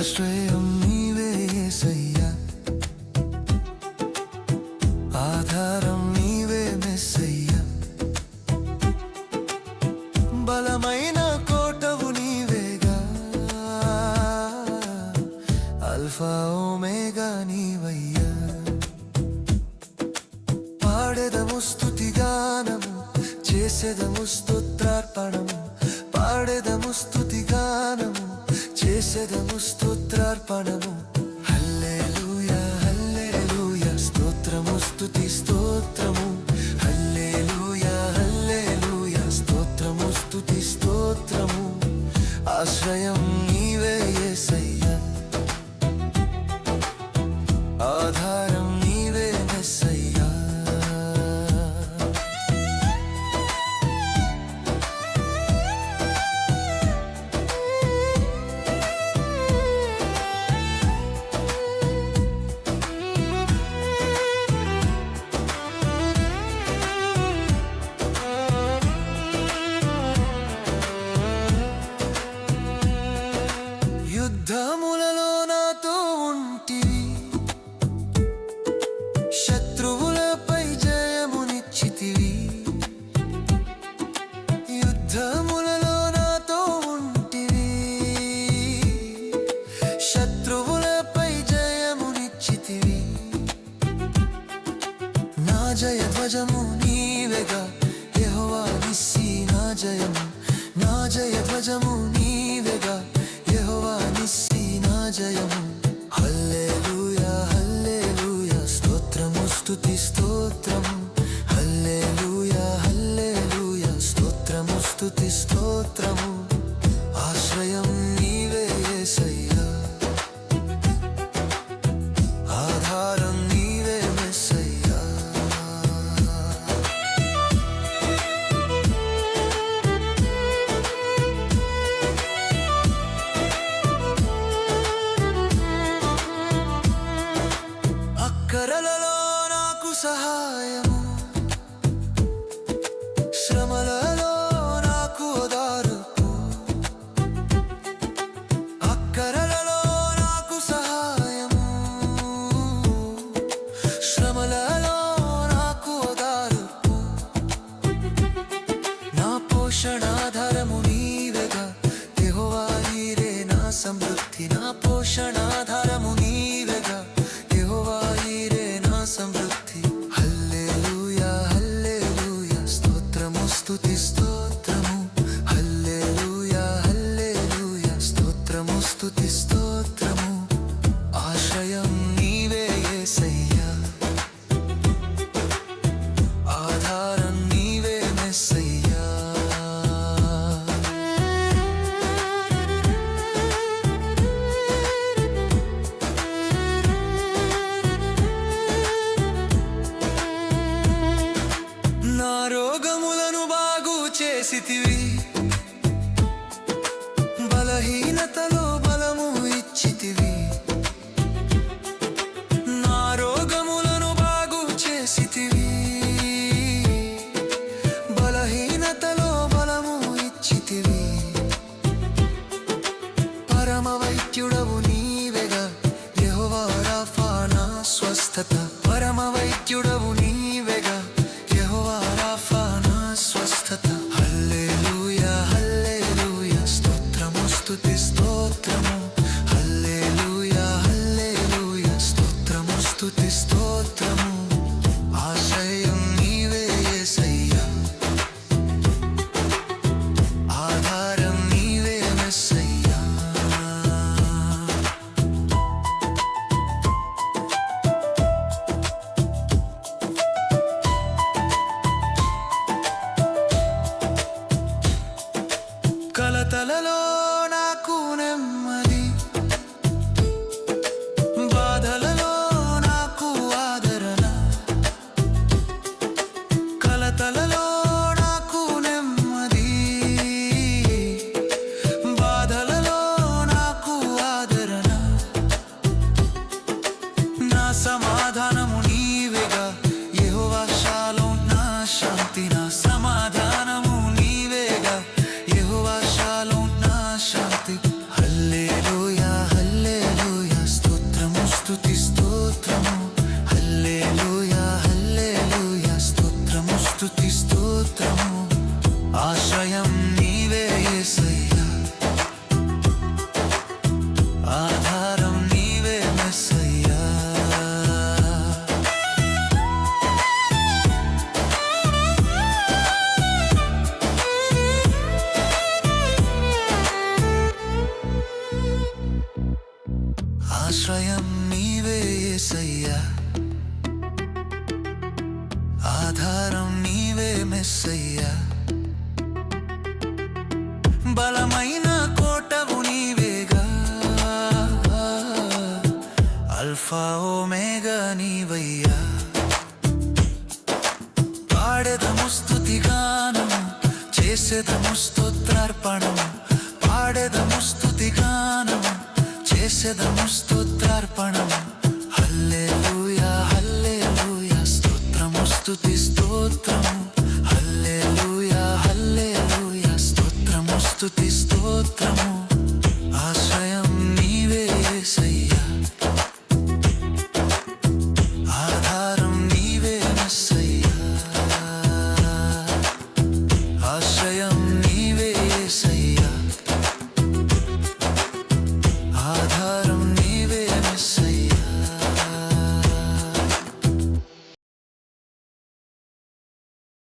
ఆశ్రయం నీవే యేసయ్యా, ఆధారం నీవే మెస్సయ్యా, బలమైన కోటవు నీవేగా, అల్ఫా ఓమేగా నీవయ్యా. పాడెదము స్తుతిగానము, చేసెదము స్తోత్రార్పణము, పాడెదము స్తుతిగానము, చేసెదము స్తోత్రార్పణము. హల్లెలూయా హల్లెలూయా స్తోత్రము స్తుతి స్తోత్రము, హల్లెలూయా హల్లెలూయా స్తోత్రము స్తుతి స్తోత్రము. ఆశ్రయం నీవే యేసయ్యా, ఆధారం నీవే మెస్సయ్యా. యుద్ధములలో నాతో ఉంటివి, శత్రువులపై జయమునిచ్చితివి. యుద్ధములలో నాతో ఉంటివి, శత్రువులపై జయమునిచ్చితివి. నా జయ ధ్వజము నీవేగా యెహోవా నిస్సీ, నా జయము, నా జయ ధ్వజము నీవేగా యెహోవా నిస్సీ, నా జయము. హల్లెలూయా హల్లెలూయా స్తోత్రము స్తుతి స్తోత్రము, హల్లెలూయా హల్లెలూయా స్తోత్రము స్తుతి స్తోత్రము. ఆశ్రయం నీవే యేసయ్యా, ఆధారం నీవే మెస్సయ్యా. అక్కరలలో నాకు సహాయము, శ్రమలలో నాకు ఓదార్పు. అక్కరలలో నాకు సహాయము, శ్రమలలో నాకు ఓదార్పు. నా పోషణాధారము నీవేగా యెహోవా ఈరే నా సమృద్ధి, నా పోషణాధారము నీవేగా యెహోవా ఈరే నా సమృద్ధి. హల్లెలూయా హల్లెలూయా స్తోత్రము స్తుతి స్తోత్రము, హల్లెలూయా హల్లెలూయా స్తోత్రము స్తుతి స్తోత్రము. ఆశ్రయం నీవే యేసయ్యా, ఆధారం నీవే మెస్సయ్యా. నా రోగములను బాగు చేసితివి, బలహీనతలో బలము ఇచ్చితివి. నా రోగములను బాగు చేసితివి, బలహీనతలో బలము ఇచ్చితివి. పరమ వైద్యుడవు నీవేగా యెహోవా రాఫా నా స్వస్థత, పరమ వైద్యుడవు నీవేగా యెహోవా రాఫా నా స్వస్థత. హల్లెలూయా హల్లెలూయా స్తోత్రము స్తుతి స్తోత్రము, హల్లెలూయా హల్లెలూయా స్తోత్రము స్తుతి స్తోత్రము. ఆశ్రయం నీవే యేసయ్యా, ఆధారం నీవే మెస్సయ్యా. కలతలలో నాకు నెమ్మది, బాధలలో నాకు ఆదరణ. కలతలలో నాకు నెమ్మది, బాధలలో నాకు ఆదరణ. నా సమాధానము నీవేగా యెహోవా షాలోమ్, నా శాంతి, నా సమాధానము నీవేగా యెహోవా షాలోమ్, నా శాంతి. హల్లెలూయా హల్లెలూయా ఆధారం నీవే మెస్సయ్యా. బలమైన కోటవు నీవేగా, అల్ఫా ఓమేగా నీవయ్యా. పాడెదము స్తుతిగానము, చేసెదము స్తోత్రార్పణము. పాడెదము స్తుతిగానము, చేసెదము స్తోత్రార్పణము. హల్లెలూయా హల్లెలూయా, స్తోత్రము స్తుతి స్తోత్రం.